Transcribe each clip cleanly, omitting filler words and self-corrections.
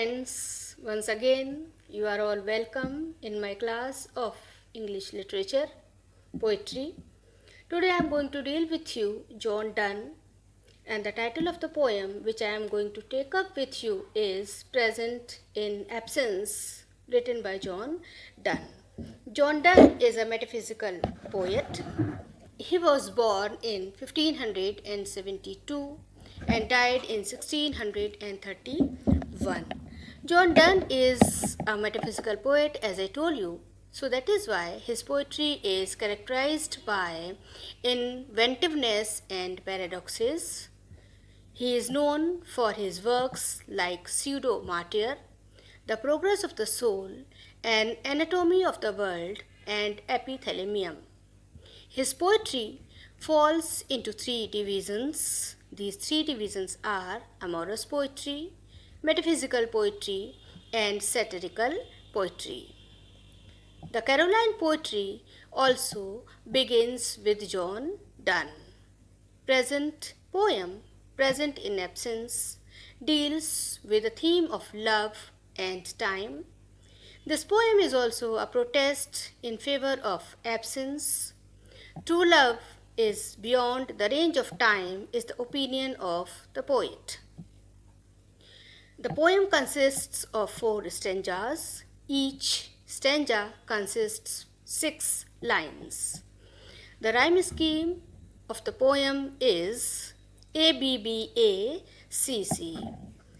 friends, once again you are all welcome in my class of English literature, poetry. Today I am going to deal with you Donne, and the title of the poem which I am going to take up with you is Present in Absence, written by Donne. Donne is a metaphysical poet. He was born in 1572 and died in 1631. Donne is a metaphysical poet, as I told you, so that is why his poetry is characterized by inventiveness and paradoxes. He is known for his works like Pseudo Martyr, The Progress of the Soul, An Anatomy of the World, and Epithalamium. His poetry falls into three divisions. These three divisions are amorous poetry, metaphysical poetry, and satirical poetry. The Caroline poetry also begins with Donne. Present poem, Present in Absence, deals with the theme of love and time. This poem is also a protest in favor of absence. True love is beyond the range of time, is the opinion of the poet. The poem consists of 4 stanzas. Each stanza consists 6 lines. The rhyme scheme of the poem is ABBACC.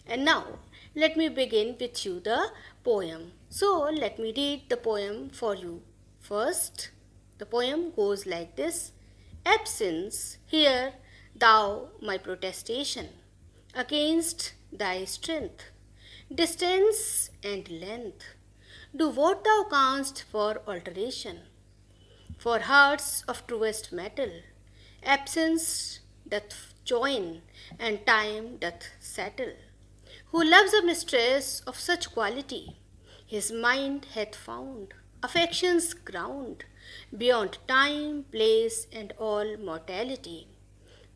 And now let me begin with you the poem. So let me read the poem for you. First, the poem goes like this. Absence, hear thou my protestation against thy strength, distance and length. Do what thou canst for alteration. For hearts of truest metal, absence doth join and time doth settle. Who loves a mistress of such quality, his mind hath found affection's ground, beyond time, place, and all mortality.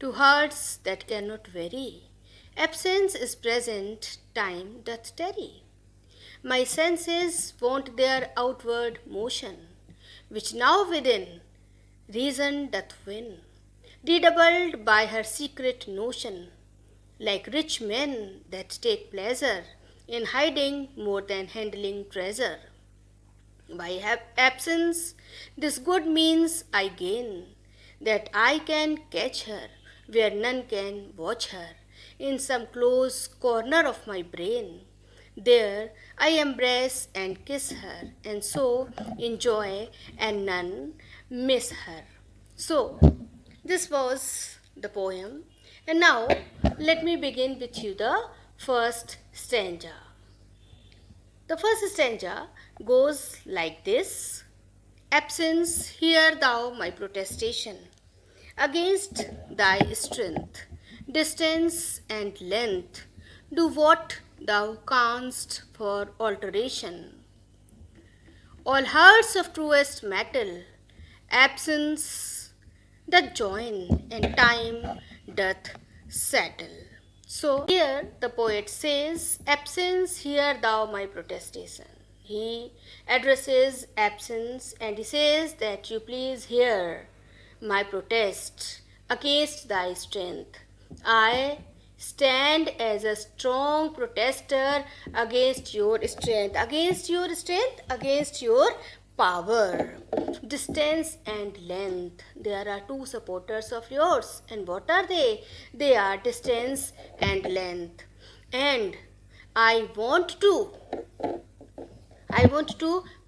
To hearts that cannot vary, absence is present, time doth tarry. My senses want their outward motion, which now within reason doth win, redoubled by her secret notion, like rich men that take pleasure in hiding more than handling treasure. By absence, this good means I gain, that I can catch her where none can watch her, in some close corner of my brain. There I embrace and kiss her, and so enjoy and none miss her. So, this was the poem, and now let me begin with you the first stanza. The first stanza goes like this. Absence, hear thou my protestation against thy strength, distance and length. Do what thou canst for alteration. All hearts of truest metal, absence doth join and time doth settle. So here the poet says, absence, hear thou my protestation. He addresses absence and he says that you please hear my protest against thy strength. I stand as a strong protester against your strength, against your power. Distance and length. There are 2 supporters of yours. And what are they? They are distance and length. And I want to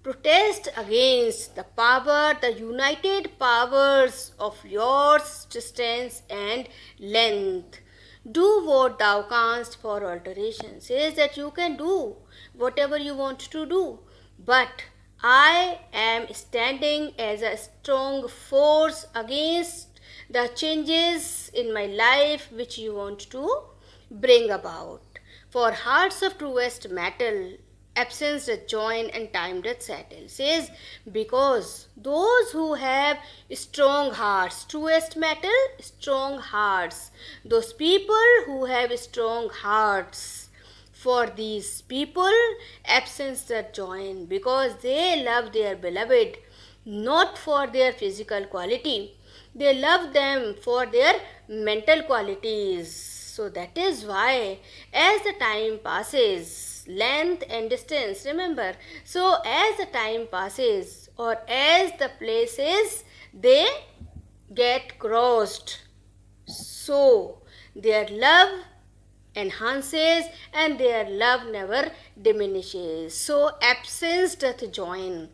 protest against the power, the united powers of yours, distance and length. Do what thou canst for alteration. Says that you can do whatever you want to do, but I am standing as a strong force against the changes in my life which you want to bring about. For hearts of truest metal, absence doth join and time doth settle. Says, because those who have strong hearts, truest metal, strong hearts, those people who have strong hearts For these people, absence the join because they love their beloved not for their physical quality. They love them for their mental qualities. So that is why, as the time passes, length and distance, remember, so as the time passes or as the places they get crossed, so their love enhances and their love never diminishes. So absence doth join.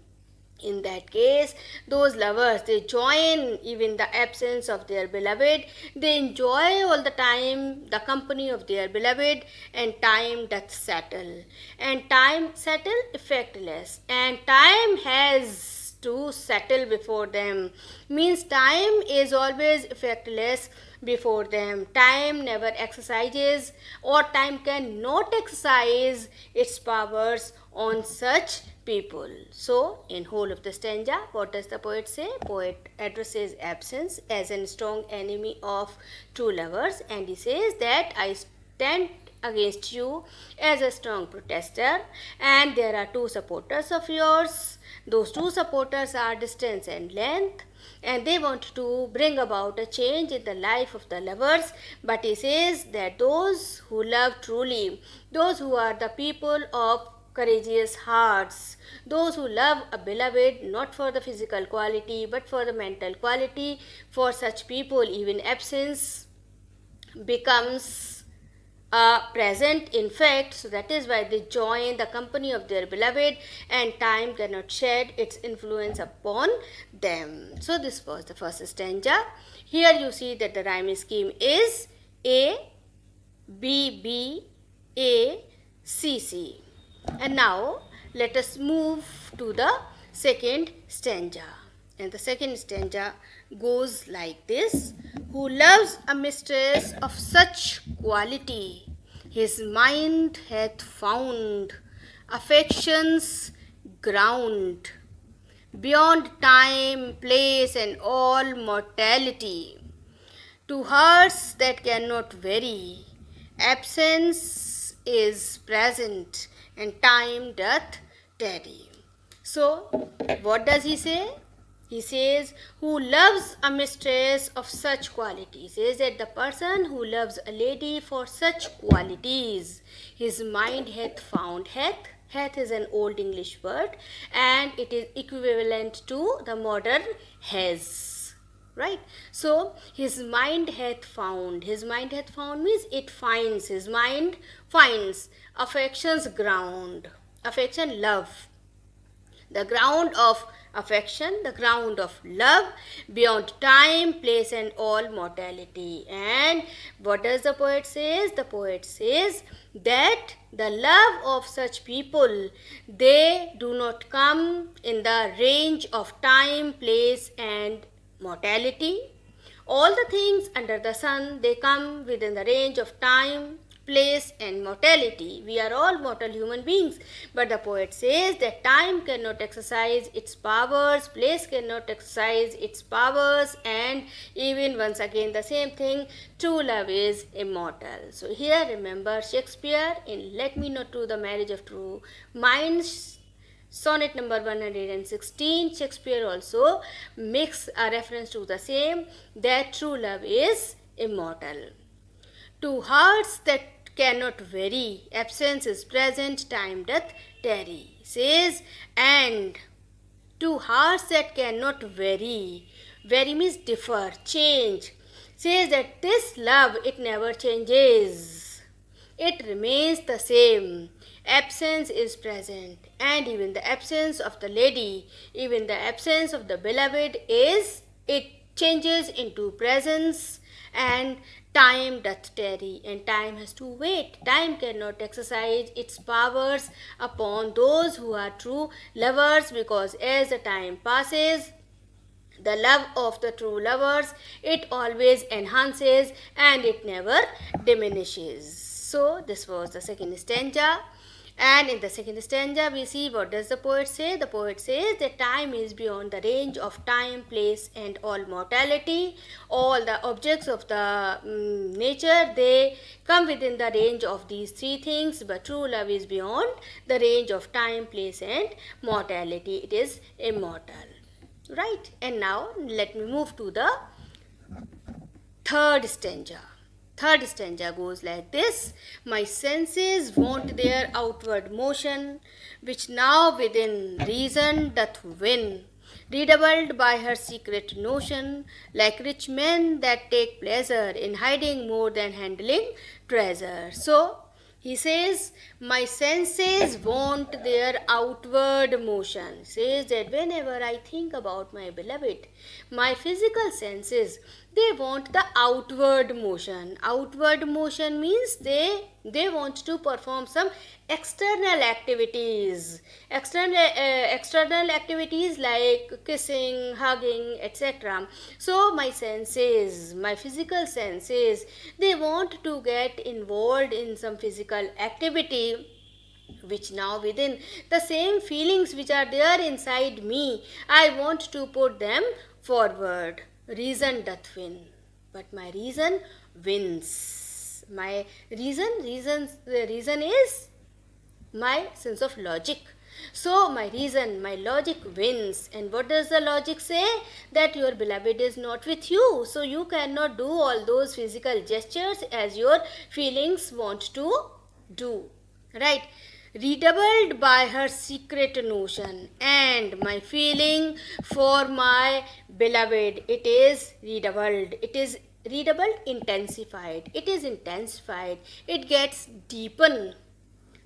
In that case, those lovers, they join even the absence of their beloved. They enjoy all the time the company of their beloved, and time doth settle. And time settle effectless. And time has to settle before them. Means time is always effectless before them. Time never exercises, or time cannot exercise its powers on such people. So, in whole of the stanza, what does the poet say? Poet addresses absence as a strong enemy of true lovers, and he says that I stand against you as a strong protester, and there are two supporters of yours. Those two supporters are distance and length, and they want to bring about a change in the life of the lovers. But he says that those who love truly, those who are the people of courageous hearts, those who love a beloved not for the physical quality but for the mental quality, for such people even absence becomes a present in fact. So that is why they join the company of their beloved, and time cannot shed its influence upon them. So this was the first stanza. Here you see that the rhyming scheme is A, B, B, A, C, C. And now let us move to the second stanza. And the second stanza goes like this. Who loves a mistress of such quality, his mind hath found affection's ground, beyond time, place, and all mortality. To hearts that cannot vary, absence is present, and time doth tarry. So, what does he say? He says, who loves a mistress of such qualities. He says that the person who loves a lady for such qualities, his mind hath found. Hath is an old English word, and it is equivalent to the modern has. Right? So, his mind hath found. His mind hath found means it finds. His mind finds affection's ground. Affection, love. The ground of affection, the ground of love, beyond time, place, and all mortality. And what does the poet say? The poet says that the love of such people, they do not come in the range of time, place, and mortality. All the things under the sun, they come within the range of time, place, and mortality. We are all mortal human beings, but the poet says that time cannot exercise its powers, place cannot exercise its powers, and even once again the same thing, true love is immortal. So here remember Shakespeare in Let Me Not Do the Marriage of Two Minds, sonnet number 116. Shakespeare also makes a reference to the same, that true love is immortal. To hearts that cannot vary, absence is present, time doth tarry. Says, and to hearts that cannot vary, vary means differ, change. Says that this love, it never changes. It remains the same. Absence is present, and even the absence of the lady, even the absence of the beloved is, it changes into presence, and time doth tarry, and time has to wait. Time cannot exercise its powers upon those who are true lovers, because as the time passes, the love of the true lovers, it always enhances and it never diminishes. So this was the second stanza. And in the second stanza, we see what does the poet say? The poet says that time is beyond the range of time, place, and all mortality. All the objects of the nature, they come within the range of these three things, but true love is beyond the range of time, place, and mortality. It is immortal. Right? And now let me move to the third stanza. Third stanza goes like this: my senses want their outward motion, which now within reason doth win, redoubled by her secret notion, like rich men that take pleasure in hiding more than handling treasure. So, he says, my senses want their outward motion. Says that whenever I think about my beloved, my physical senses, they want the outward motion. Outward motion means they want to perform some external activities. External activities like kissing, hugging, etc. So my senses, my physical senses, they want to get involved in some physical activity, which now within the same feelings which are there inside me, I want to put them forward. Reason doth win, but my reason wins. My the reason is my sense of logic. So my reason, my logic wins. And what does the logic say? That your beloved is not with you, so you cannot do all those physical gestures as your feelings want to do. Right? Redoubled by her secret notion, and my feeling for my beloved, it is redoubled. It is redoubled, intensified. It is intensified. It gets deepened.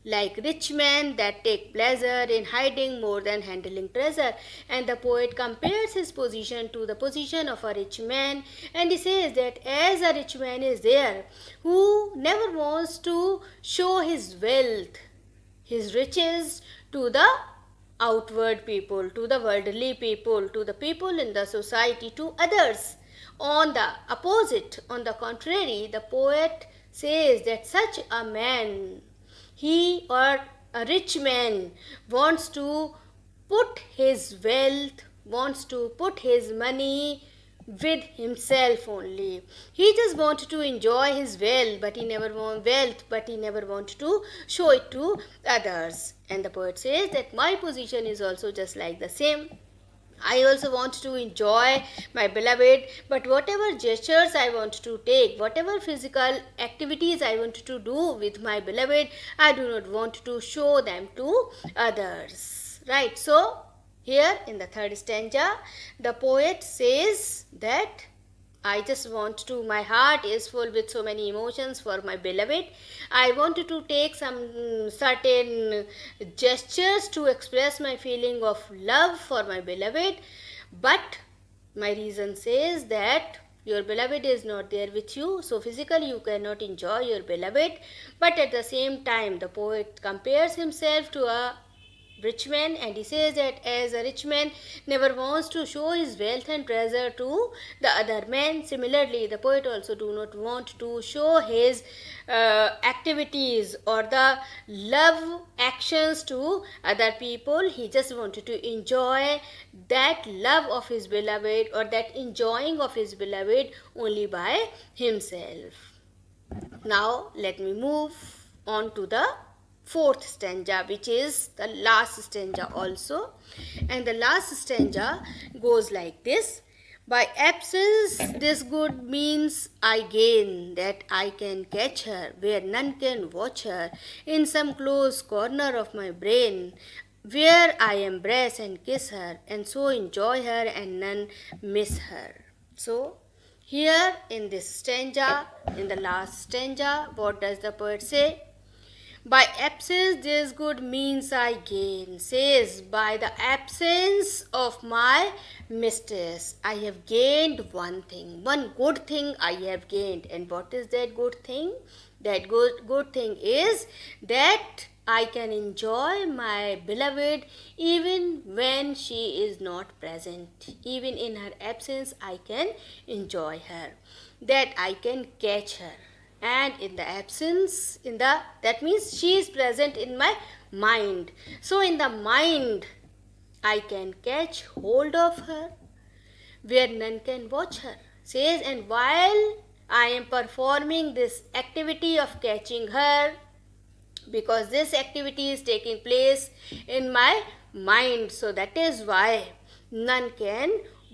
Like rich men that take pleasure in hiding more than handling treasure. And the poet compares his position to the position of a rich man, and he says that as a rich man is there who never wants to show his wealth, his riches, to the outward people, to the worldly people, to the people in the society, to others. On the opposite, on the contrary, the poet says that such a man, he or a rich man, wants to put his wealth, wants to put his money with himself only. He just wants to enjoy his wealth, but he never wants to show it to others. And the poet says that my position is also just like the same. I also want to enjoy my beloved, but whatever gestures I want to take, whatever physical activities I want to do with my beloved, I do not want to show them to others. Right? So, here in the third stanza, the poet says that I just want to, my heart is full with so many emotions for my beloved. I wanted to take some certain gestures to express my feeling of love for my beloved, but my reason says that your beloved is not there with you, so physically you cannot enjoy your beloved. But at the same time, the poet compares himself to a rich man, and he says that as a rich man never wants to show his wealth and treasure to the other man, similarly the poet also do not want to show his activities or the love actions to other people. He just wanted to enjoy that love of his beloved, or that enjoying of his beloved, only by himself. Now let me move on to the fourth stanza, which is the last stanza also. And the last stanza goes like this: by absence this good means I gain, that I can catch her where none can watch her, in some close corner of my brain, where I embrace and kiss her, and so enjoy her and none miss her. So here in this stanza, in the last stanza, what does the poet say? By absence this good means I gain, says by the absence of my mistress I have gained one thing, one good thing I have gained. And what is that good thing? That good thing is that I can enjoy my beloved even when she is not present. Even in her absence I can enjoy her, that I can catch her. And in the absence, that means she is present in my mind. So in the mind, I can catch hold of her where none can watch her. Says, and while I am performing this activity of catching her, because this activity is taking place in my mind, so that is why none can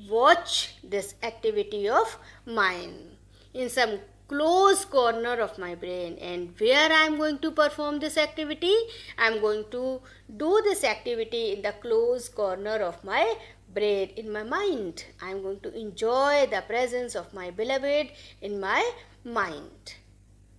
watch this activity of mine in some close corner of my brain. And where I am going to perform this activity, I am going to do this activity in the close corner of my brain, in my mind. I am going to enjoy the presence of my beloved in my mind.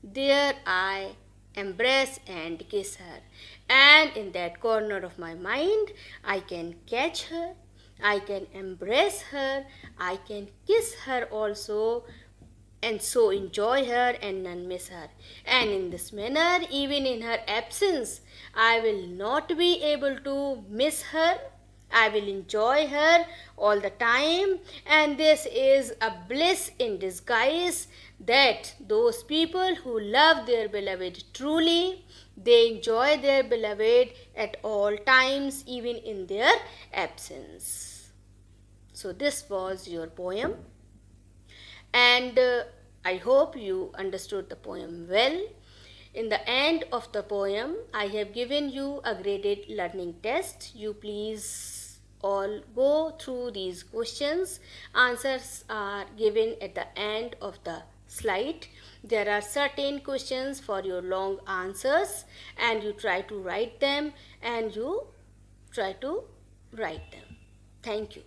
There I embrace and kiss her. And in that corner of my mind, I can catch her, I can embrace her, I can kiss her also, and so enjoy her and none miss her. And in this manner, even in her absence, I will not be able to miss her. I will enjoy her all the time, and this is a bliss in disguise that those people who love their beloved truly, they enjoy their beloved at all times, even in their absence. So this was your poem, and I hope you understood the poem well. In the end of the poem, I have given you a graded learning test. You please all go through these questions. Answers are given at the end of the slide. There are certain questions for your long answers, and you try to write them, and you try to write them. Thank you.